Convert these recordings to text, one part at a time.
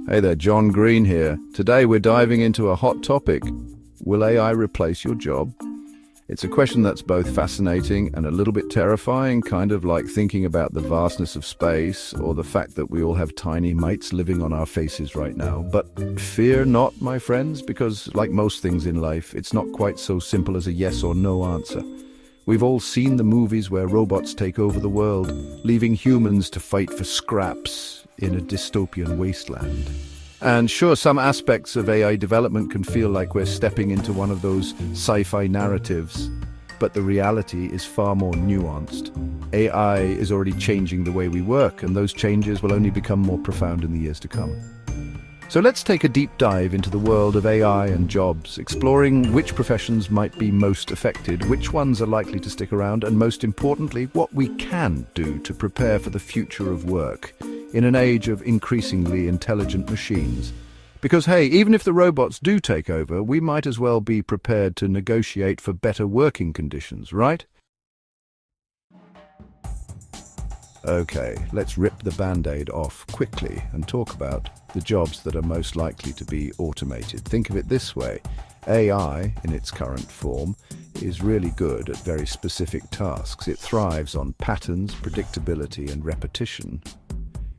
Hey there, John Green here. Today we're diving into a hot topic. Will AI replace your job? It's a question that's both fascinating and a little bit terrifying, kind of like thinking about the vastness of space or the fact that we all have tiny mites living on our faces right now. But fear not, my friends, because like most things in life, it's not quite so simple as a yes or no answer. We've all seen the movies where robots take over the world, leaving humans to fight for scraps in a dystopian wasteland. And sure, some aspects of AI development can feel like we're stepping into one of those sci-fi narratives, but the reality is far more nuanced. AI is already changing the way we work, and those changes will only become more profound in the years to come. So let's take a deep dive into the world of AI and jobs, exploring which professions might be most affected, which ones are likely to stick around, and most importantly, what we can do to prepare for the future of work in an age of increasingly intelligent machines. Because hey, even if the robots do take over, we might as well be prepared to negotiate for better working conditions, right? Okay, let's rip the band-aid off quickly and talk about the jobs that are most likely to be automated. Think of it this way. AI, in its current form, is really good at very specific tasks. It thrives on patterns, predictability, and repetition.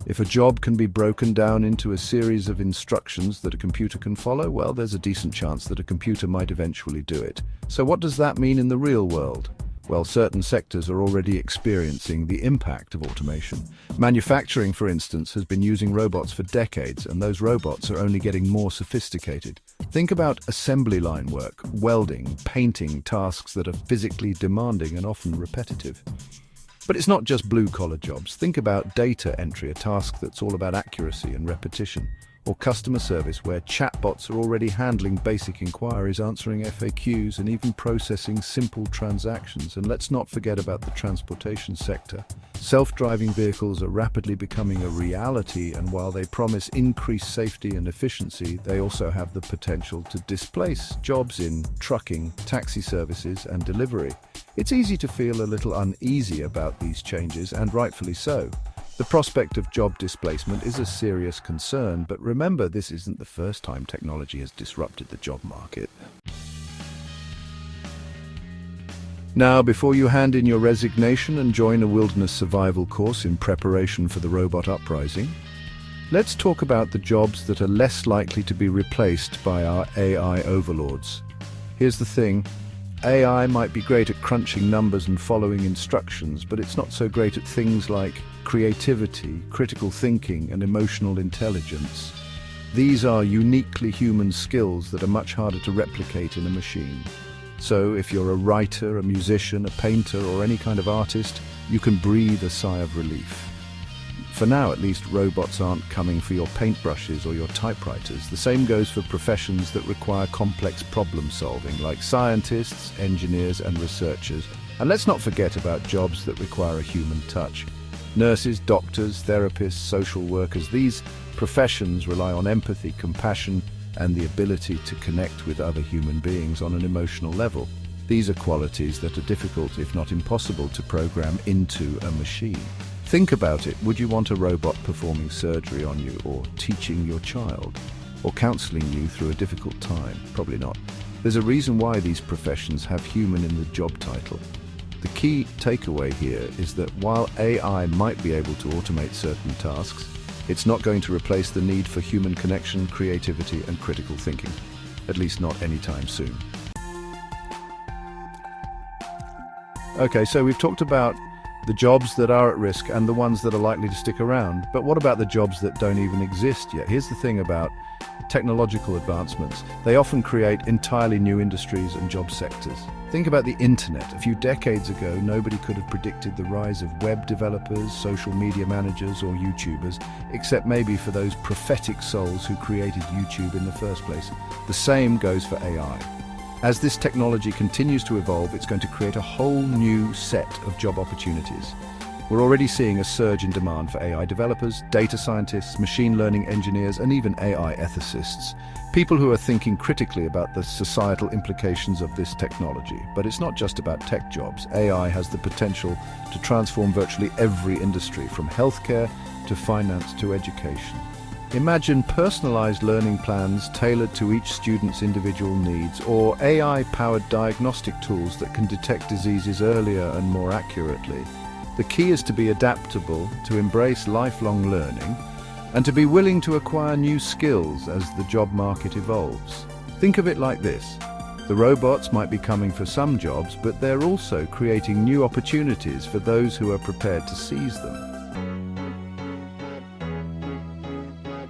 If a job can be broken down into a series of instructions that a computer can follow, well, there's a decent chance that a computer might eventually do it. So what does that mean in the real world? Well, certain sectors are already experiencing the impact of automation. Manufacturing, for instance, has been using robots for decades, and those robots are only getting more sophisticated. Think about assembly line work, welding, painting, tasks that are physically demanding and often repetitive. But it's not just blue-collar jobs. Think about data entry, a task that's all about accuracy and repetition, or customer service, where chatbots are already handling basic inquiries, answering FAQs, and even processing simple transactions. And let's not forget about the transportation sector. Self-driving vehicles are rapidly becoming a reality, and while they promise increased safety and efficiency, they also have the potential to displace jobs in trucking, taxi services, and delivery. It's easy to feel a little uneasy about these changes, and rightfully so. The prospect of job displacement is a serious concern, but remember, this isn't the first time technology has disrupted the job market. Now, before you hand in your resignation and join a wilderness survival course in preparation for the robot uprising, let's talk about the jobs that are less likely to be replaced by our AI overlords. Here's the thing. AI might be great at crunching numbers and following instructions, but it's not so great at things like creativity, critical thinking, and emotional intelligence. These are uniquely human skills that are much harder to replicate in a machine. So if you're a writer, a musician, a painter, or any kind of artist, you can breathe a sigh of relief. For now, at least, robots aren't coming for your paintbrushes or your typewriters. The same goes for professions that require complex problem solving, like scientists, engineers, and researchers. And let's not forget about jobs that require a human touch. Nurses, doctors, therapists, social workers, these professions rely on empathy, compassion, and the ability to connect with other human beings on an emotional level. These are qualities that are difficult, if not impossible, to program into a machine. Think about it. Would you want a robot performing surgery on you, or teaching your child, or counseling you through a difficult time? Probably not. There's a reason why these professions have human in the job title. The key takeaway here is that while AI might be able to automate certain tasks, it's not going to replace the need for human connection, creativity, and critical thinking. At least not anytime soon. Okay, so we've talked about the jobs that are at risk and the ones that are likely to stick around. But what about the jobs that don't even exist yet? Here's the thing about technological advancements. They often create entirely new industries and job sectors. Think about the internet. A few decades ago, nobody could have predicted the rise of web developers, social media managers, or YouTubers, except maybe for those prophetic souls who created YouTube in the first place. The same goes for AI. As this technology continues to evolve, it's going to create a whole new set of job opportunities. We're already seeing a surge in demand for AI developers, data scientists, machine learning engineers, and even AI ethicists. People who are thinking critically about the societal implications of this technology. But it's not just about tech jobs. AI has the potential to transform virtually every industry, from healthcare to finance to education. Imagine personalized learning plans tailored to each student's individual needs, or AI-powered diagnostic tools that can detect diseases earlier and more accurately. The key is to be adaptable, to embrace lifelong learning, and to be willing to acquire new skills as the job market evolves. Think of it like this. The robots might be coming for some jobs, but they're also creating new opportunities for those who are prepared to seize them.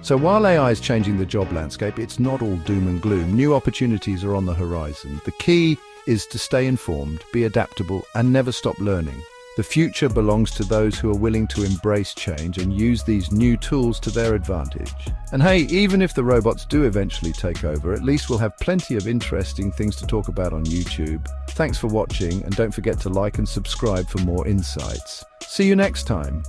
So while AI is changing the job landscape, it's not all doom and gloom. New opportunities are on the horizon. The key is to stay informed, be adaptable, and never stop learning. The future belongs to those who are willing to embrace change and use these new tools to their advantage. And hey, even if the robots do eventually take over, at least we'll have plenty of interesting things to talk about on YouTube. Thanks for watching, and don't forget to like and subscribe for more insights. See you next time.